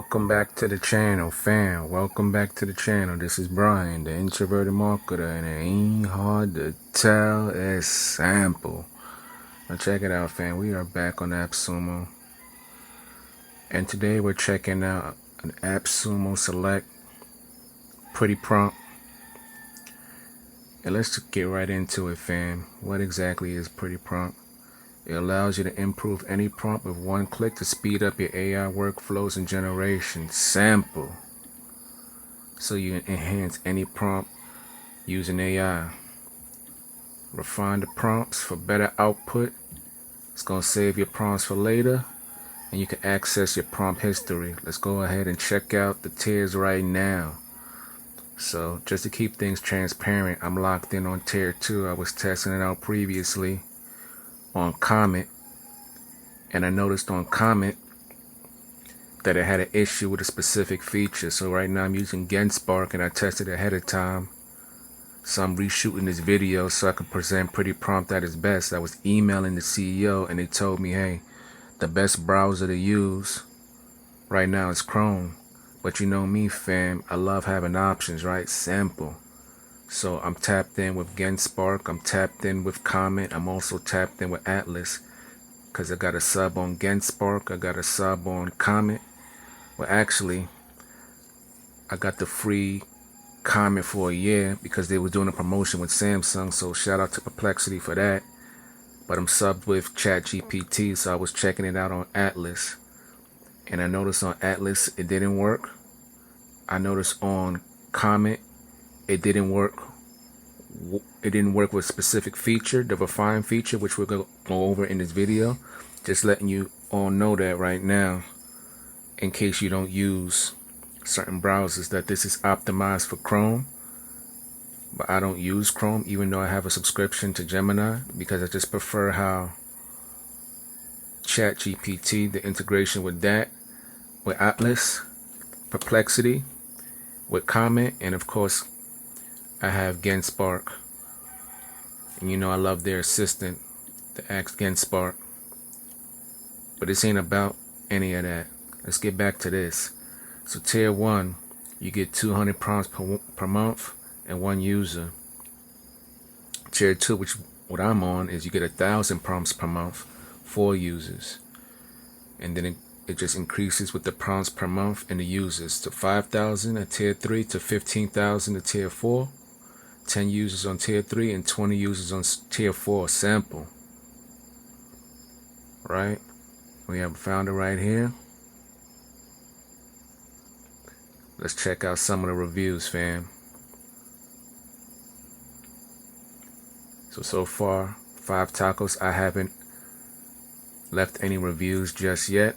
Welcome back to the channel, fam. Welcome back to the channel. This is Brian, the introverted marketer, and it ain't hard to tell it's sample. Now check it out, fam. We are back on AppSumo, and today we're checking out an AppSumo Select pretty prompt. And let's get right into it, fam. What exactly is pretty prompt? It allows you to improve any prompt with one click to speed up your AI workflows and generation. Sample. So you enhance any prompt using AI. Refine the prompts for better output. It's going to save your prompts for later. And you can access your prompt history. Let's go ahead and check out the tiers right now. So just to keep things transparent, I'm locked in on tier 2. I was testing it out previously on comment, and I noticed on comment that it had an issue with a specific feature. So right now I'm using Genspark, and I tested ahead of time. So I'm reshooting this video so I can present pretty prompt at its best. I was emailing the CEO and they told me, hey, the best browser to use right now is Chrome. But you know me, fam, I love having options, right? Sample. So I'm tapped in with Genspark, I'm tapped in with Comment, I'm also tapped in with Atlas, because I got a sub on Genspark, I got a sub on Comment. Well, actually, I got the free Comment for a year because they were doing a promotion with Samsung, so shout out to Perplexity for that. But I'm subbed with ChatGPT, so I was checking it out on Atlas, and I noticed on Atlas it didn't work. I noticed on Comment it didn't work. It didn't work with a specific feature, the refine feature, which we're going to go over in this video. Just letting you all know that right now, in case you don't use certain browsers, that this is optimized for Chrome. But I don't use Chrome, even though I have a subscription to Gemini, because I just prefer how ChatGPT, the integration with that, with Atlas, Perplexity, with Comment, and of course I have Genspark, and you know I love their assistant, the Ask Genspark. But this ain't about any of that. Let's get back to this. So tier 1, you get 200 prompts per month and 1 user. Tier 2, which what I'm on, is you get 1,000 prompts per month, 4 users, and then it just increases with the prompts per month and the users to 5,000 at tier 3, to 15,000 at tier 4. 10 users on tier 3 and 20 users on tier 4 sample. Right? We have found it right here. Let's check out some of the reviews, fam. So far, 5 tacos. I haven't left any reviews just yet.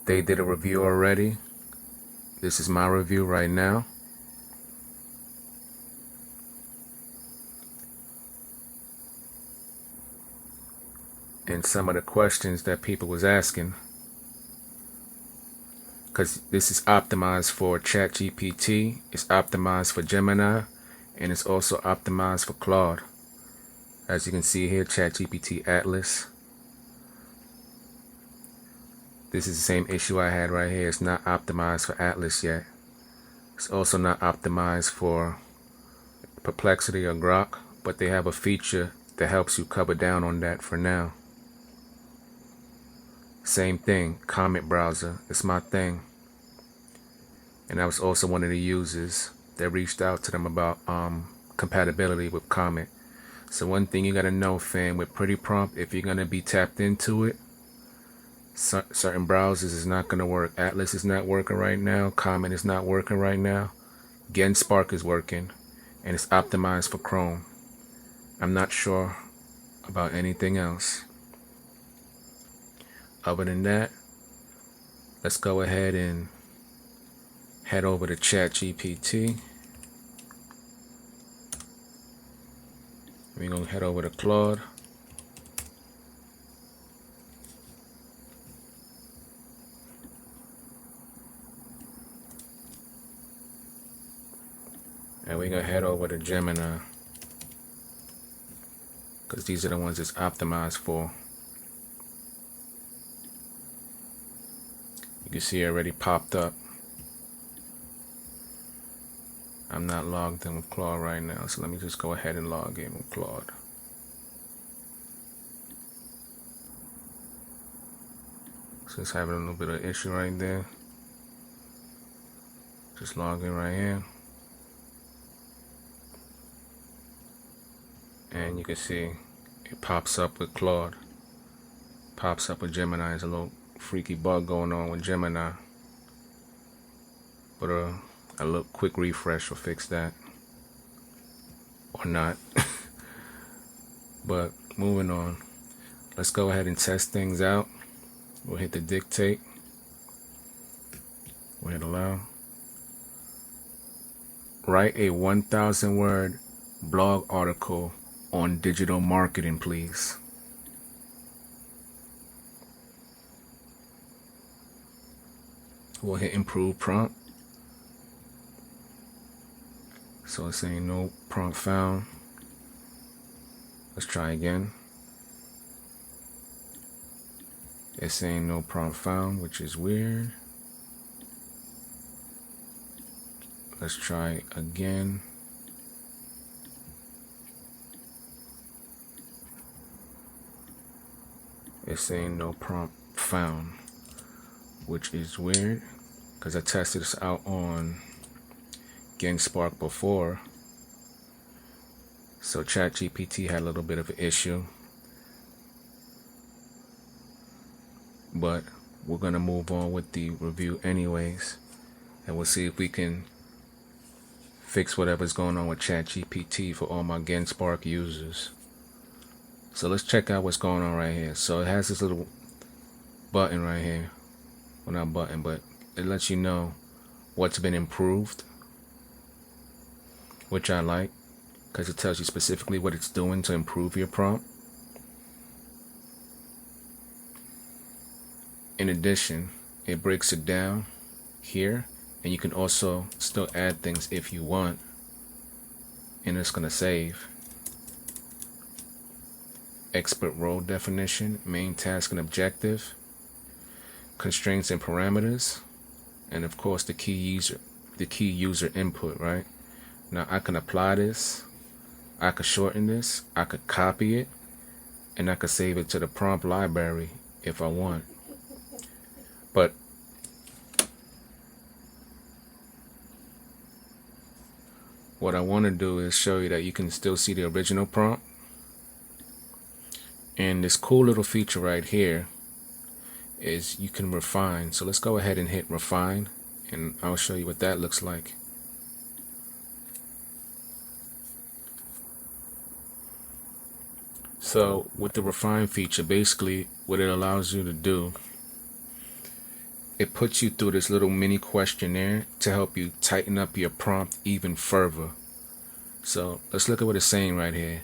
They did a review already. This is my review right now. And some of the questions that people was asking, because this is optimized for ChatGPT, it's optimized for Gemini, and it's also optimized for Claude. As you can see here, ChatGPT Atlas. This is the same issue I had right here. It's not optimized for Atlas yet. It's also not optimized for Perplexity or Grok, but they have a feature that helps you cover down on that for now. Same thing, Comment browser. It's my thing. And I was also one of the users that reached out to them about compatibility with Comment. So one thing you gotta know, fam, with pretty prompt, if you're gonna be tapped into it, certain browsers is not gonna work. Atlas is not working right now. Comment is not working right now. Genspark is working, and it's optimized for Chrome. I'm not sure about anything else. Other than that, let's go ahead and head over to ChatGPT. We're gonna head over to Claude. And we're gonna head over to Gemini, because these are the ones it's optimized for. You can see it already popped up. I'm not logged in with Claude right now, so let me just go ahead and log in with Claude. So it's having a little bit of issue right there. Just log in right here. And you can see it pops up with Claude. Pops up with Gemini. There's a little freaky bug going on with Gemini. But a little quick refresh will fix that. Or not. But moving on. Let's go ahead and test things out. We'll hit the dictate. We'll hit allow. Write a 1,000 word blog article on digital marketing, please. We'll hit improve prompt. So it's saying no prompt found. Let's try again. It's saying no prompt found, which is weird. Let's try again. It's saying no prompt found, which is weird because I tested this out on Genspark before. So ChatGPT had a little bit of an issue. But we're going to move on with the review anyways. And we'll see if we can fix whatever's going on with ChatGPT for all my Genspark users. So let's check out what's going on right here. So it has this little button right here. Well, not button, but it lets you know what's been improved, which I like because it tells you specifically what it's doing to improve your prompt. In addition, it breaks it down here, and you can also still add things if you want, and it's going to save. Expert role definition, main task and objective, constraints and parameters, and of course the key user input, right? Now I can apply this, I could shorten this, I could copy it, and I could save it to the prompt library if I want. But what I want to do is show you that you can still see the original prompt. And this cool little feature right here is you can refine. So let's go ahead and hit refine, and I'll show you what that looks like. So with the refine feature, basically what it allows you to do, it puts you through this little mini questionnaire to help you tighten up your prompt even further. So let's look at what it's saying right here.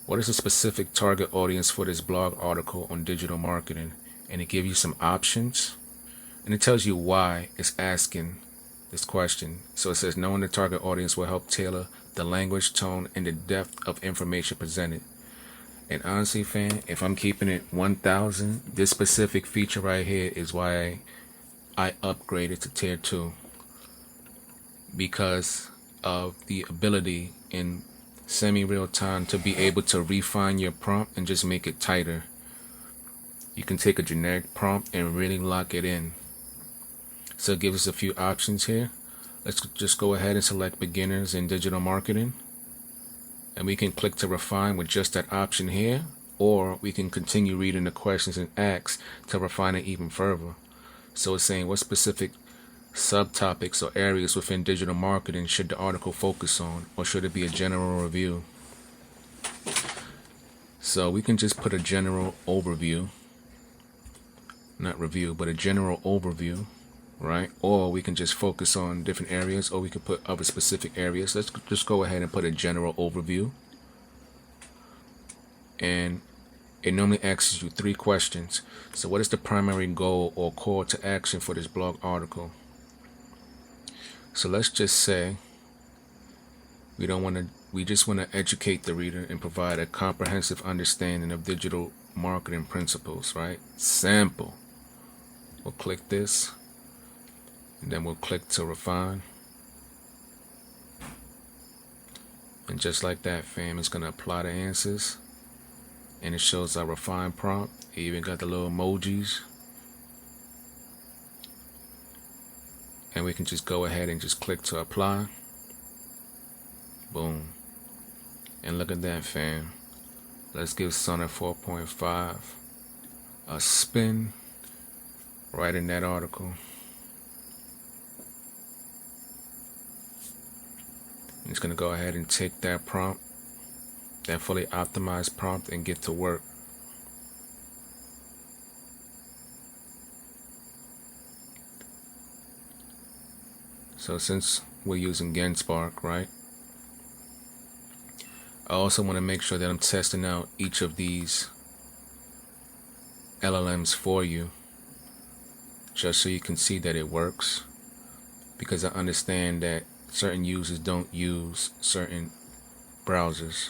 What is the specific target audience for this blog article on digital marketing? And it gives you some options, and it tells you why it's asking this question. So it says knowing the target audience will help tailor the language, tone, and the depth of information presented. And honestly, fan, if I'm keeping it 1,000, this specific feature right here is why I upgraded to tier 2, because of the ability in semi-real time to be able to refine your prompt and just make it tighter. You can take a generic prompt and really lock it in. So it gives us a few options here. Let's just go ahead and select beginners in digital marketing, and we can click to refine with just that option here, or we can continue reading the questions and asks to refine it even further. So it's saying what specific subtopics or areas within digital marketing should the article focus on, or should it be a general review? So we can just put a general overview, not review, but a general overview, right? Or we can just focus on different areas, or we could put other specific areas. Let's just go ahead and put a general overview. And it normally asks you 3 questions. So what is the primary goal or call to action for this blog article? So let's just say we just want to educate the reader and provide a comprehensive understanding of digital marketing principles, right? Sample. We'll click this. And then we'll click to refine. And just like that, fam, it's going to apply the answers. And it shows our refined prompt. It even got the little emojis. And we can just go ahead and just click to apply. Boom. And look at that, fam. Let's give Sonnet 4.5 a spin right in that article. It's going to go ahead and take that prompt, that fully optimized prompt, and get to work. So since we're using Genspark, right, I also want to make sure that I'm testing out each of these LLMs for you, just so you can see that it works, because I understand that certain users don't use certain browsers.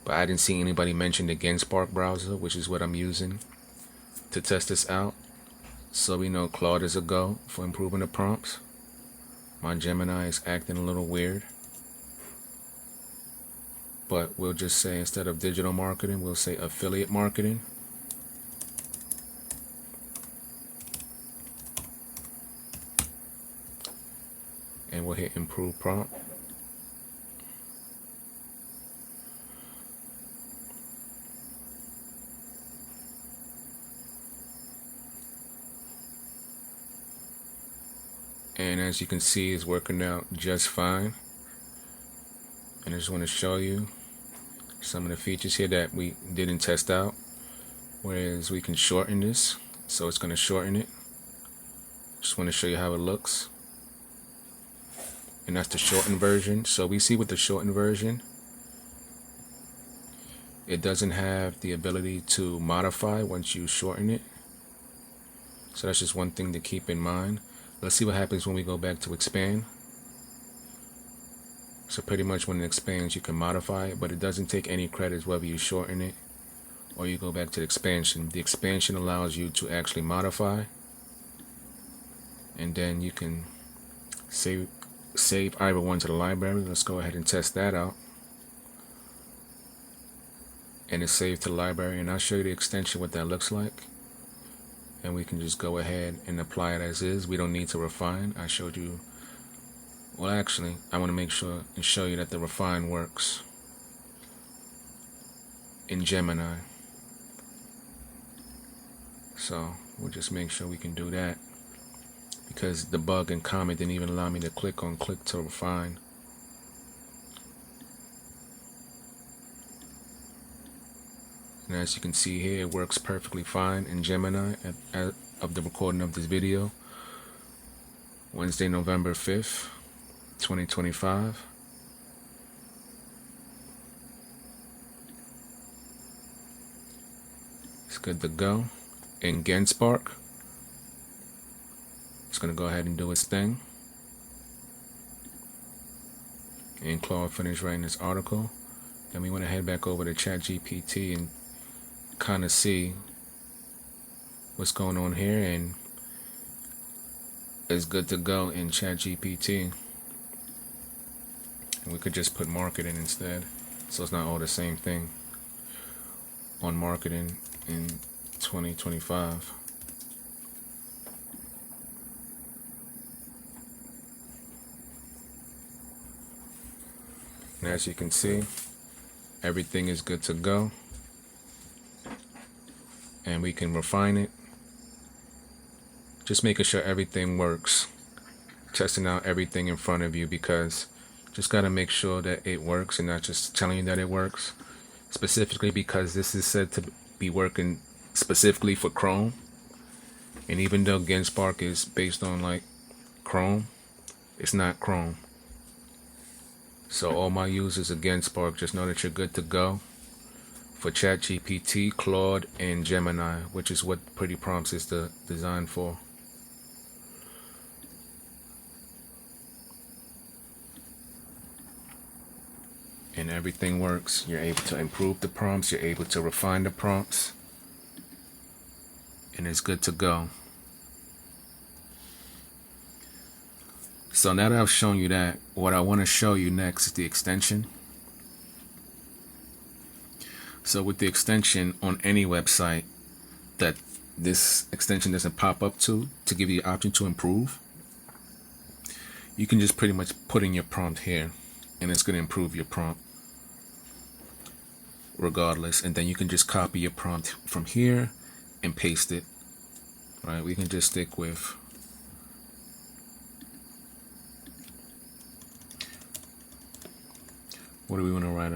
But I didn't see anybody mention the Genspark browser, which is what I'm using to test this out. So we know Claude is a go for improving the prompts. My Gemini is acting a little weird. But we'll just say, instead of digital marketing, we'll say affiliate marketing. And we'll hit improve prompt. And as you can see, it's working out just fine. And I just want to show you some of the features here that we didn't test out. Whereas we can shorten this. So it's going to shorten it. Just want to show you how it looks. And that's the shortened version. So we see with the shortened version, it doesn't have the ability to modify once you shorten it. So that's just one thing to keep in mind. Let's see what happens when we go back to expand. So pretty much when it expands, you can modify it, but it doesn't take any credits whether you shorten it or you go back to the expansion. The expansion allows you to actually modify, and then you can save either one to the library. Let's go ahead and test that out. And it's saved to the library, and I'll show you the extension, what that looks like. And we can just go ahead and apply it as is. We don't need to refine. I showed you. Well, actually, I want to make sure and show you that the refine works in Gemini. So we'll just make sure we can do that, because the bug and comment didn't even allow me to click to refine. And as you can see here, it works perfectly fine in Gemini of the recording of this video. Wednesday, November 5th, 2025. It's good to go. In Genspark, it's going to go ahead and do its thing. And Claude finished writing this article. Then we want to head back over to ChatGPT and kind of see what's going on here, and it's good to go in ChatGPT. And we could just put marketing instead, so it's not all the same thing on marketing in 2025. And as you can see, everything is good to go. And we can refine it. Just making sure everything works. Testing out everything in front of you, because just got to make sure that it works and not just telling you that it works. Specifically because this is said to be working specifically for Chrome. And even though Genspark is based on like Chrome, it's not Chrome. So all my users of Genspark, just know that you're good to go for ChatGPT, Claude, and Gemini, which is what Pretty Prompts is designed for. And everything works. You're able to improve the prompts, you're able to refine the prompts, and it's good to go. So now that I've shown you that, what I want to show you next is the extension. So with the extension on any website that this extension doesn't pop up to give you the option to improve, you can just pretty much put in your prompt here and it's going to improve your prompt regardless. And then you can just copy your prompt from here and paste it. Right, we can just stick with what do we want to write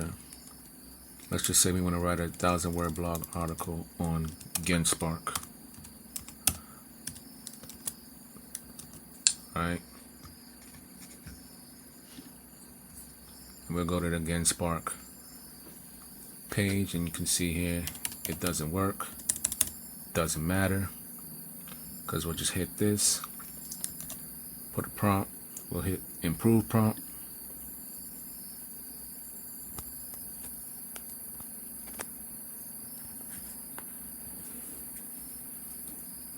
let's just say we want to write a 1,000-word blog article on Genspark. Alright. We'll go to the Genspark page and you can see here it doesn't work. Doesn't matter, because we'll just hit this, put a prompt, we'll hit improve prompt.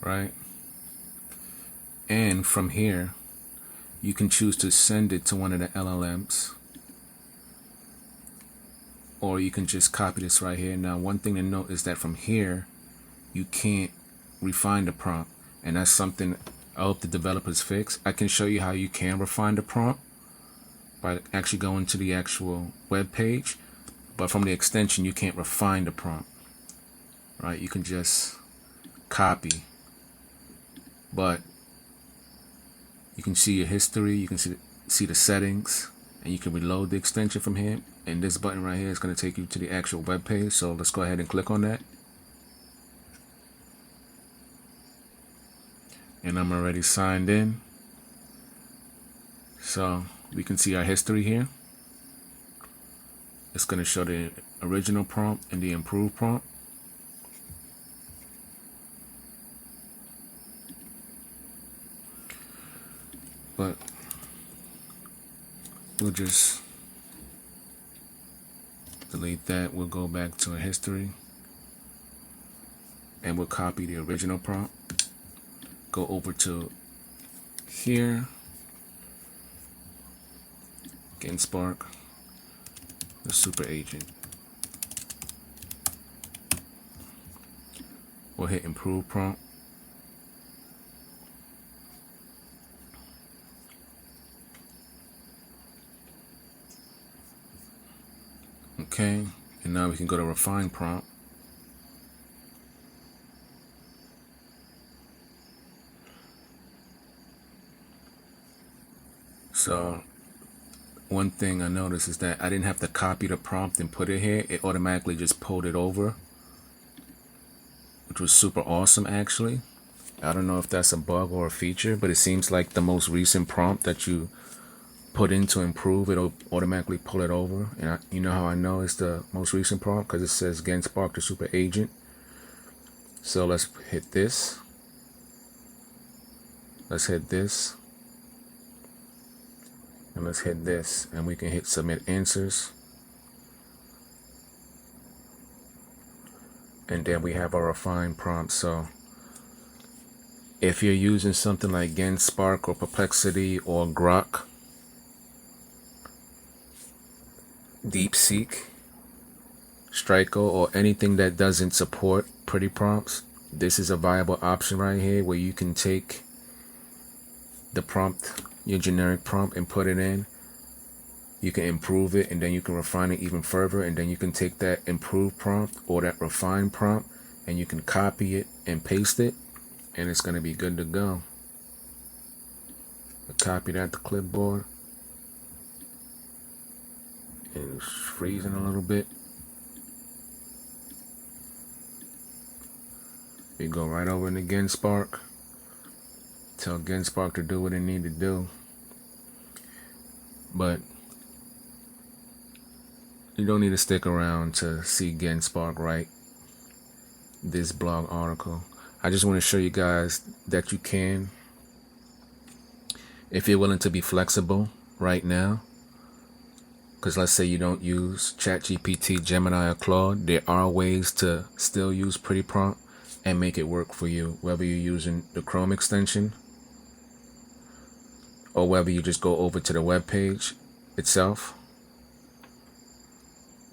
Right, and from here you can choose to send it to one of the LLMs, or you can just copy this right here. Now one thing to note is that from here you can't refine the prompt, and that's something I hope the developers fix. I can show you how you can refine the prompt by actually going to the actual web page, but from the extension you can't refine the prompt. Right, you can just copy, but you can see your history, you can see the settings, and you can reload the extension from here. And this button right here is going to take you to the actual web page. So let's go ahead and click on that. And I'm already signed in. So we can see our history here. It's going to show the original prompt and the improved prompt. But we'll just delete that. We'll go back to our history and we'll copy the original prompt. Go over to here, Genspark, the super agent. We'll hit improve prompt. Okay, and now we can go to refine prompt. So one thing I noticed is that I didn't have to copy the prompt and put it here. It automatically just pulled it over, which was super awesome actually. I don't know if that's a bug or a feature, but it seems like the most recent prompt that you put in to improve, it'll automatically pull it over. And you know how I know it's the most recent prompt? Because it says Genspark the super agent. So let's hit this. Let's hit this. And let's hit this. And we can hit submit answers. And then we have our refined prompt. So if you're using something like Genspark or Perplexity or Grok, DeepSeek, Striker, or anything that doesn't support pretty prompts, this is a viable option right here where you can take the prompt, your generic prompt, and put it in. You can improve it and then you can refine it even further, and then you can take that improved prompt or that refined prompt and you can copy it and paste it, and it's going to be good to go. Copy that to clipboard. It's freezing a little bit. We go right over into Genspark. Tell Genspark to do what it need to do. But you don't need to stick around to see Genspark write this blog article. I just want to show you guys that you can, if you're willing to be flexible right now. Because let's say you don't use ChatGPT, Gemini, or Claude, there are ways to still use Pretty Prompt and make it work for you, whether you're using the Chrome extension or whether you just go over to the web page itself,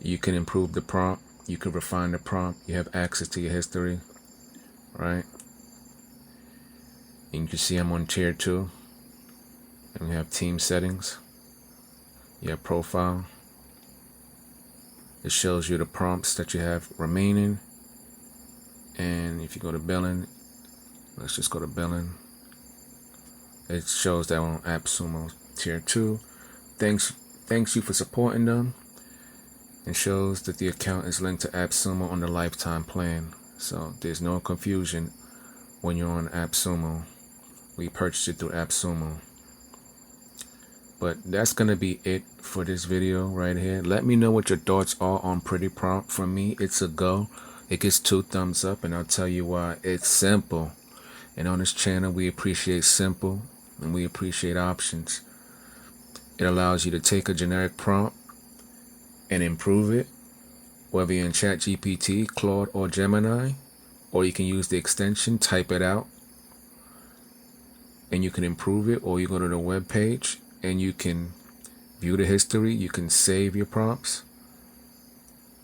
you can improve the prompt, you can refine the prompt, you have access to your history, right? And you can see I'm on tier 2, and we have team settings, you have profile, it shows you the prompts that you have remaining, and if you go to billing, let's just go to billing, it shows that we're on AppSumo tier 2. Thanks you for supporting them, and shows that the account is linked to AppSumo on the lifetime plan. So there's no confusion when you're on AppSumo. We purchased it through AppSumo. But that's gonna be it for this video right here. Let me know what your thoughts are on Pretty Prompt. For me, it's a go. It gets 2 thumbs up, and I'll tell you why. It's simple. And on this channel, we appreciate simple, and we appreciate options. It allows you to take a generic prompt and improve it, whether you're in ChatGPT, Claude, or Gemini, or you can use the extension, type it out, and you can improve it, or you go to the web page and you can view the history, you can save your prompts,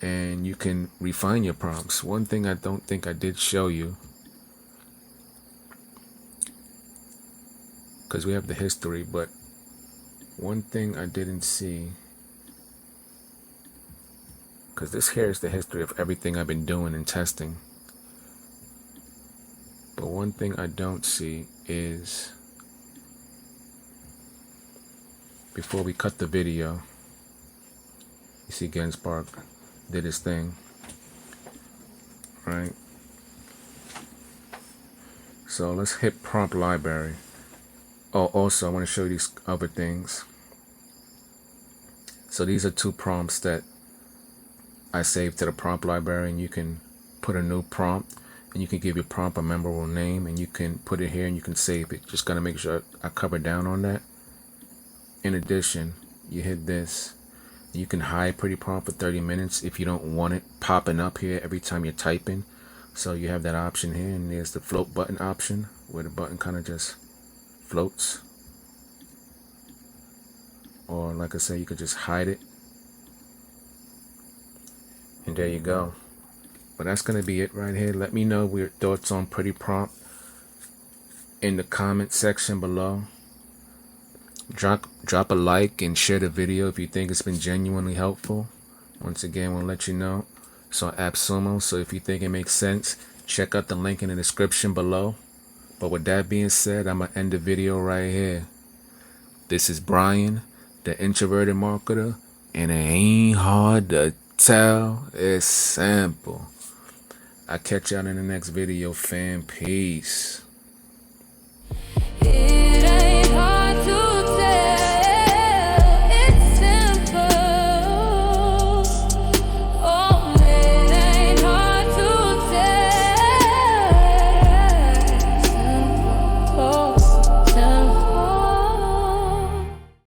and you can refine your prompts. One thing I don't think I did show you, because we have the history, but one thing I didn't see, because this here is the history of everything I've been doing and testing. But one thing I don't see is, before we cut the video, you see Genspark did his thing, right? So let's hit prompt library. Oh, also I want to show you these other things. So these are 2 prompts that I saved to the prompt library, and you can put a new prompt, and you can give your prompt a memorable name, and you can put it here and you can save it. Just gotta make sure I cover down on that. In addition, you hit this, you can hide Pretty Prompt for 30 minutes if you don't want it popping up here every time you're typing. So you have that option here, and there's the float button option, where the button kind of just floats. Or like I said, you could just hide it, and there you go. But that's gonna be it right here. Let me know your thoughts on Pretty Prompt in the comment section below. Drop a like and share the video if you think it's been genuinely helpful. Once again, we'll let you know it's on AppSumo, so if you think it makes sense, check out the link in the description below. But with that being said, I'm gonna end the video right here. This is Brian, the introverted marketer, and it ain't hard to tell, it's simple. I'll catch y'all in the next video, fam. Peace.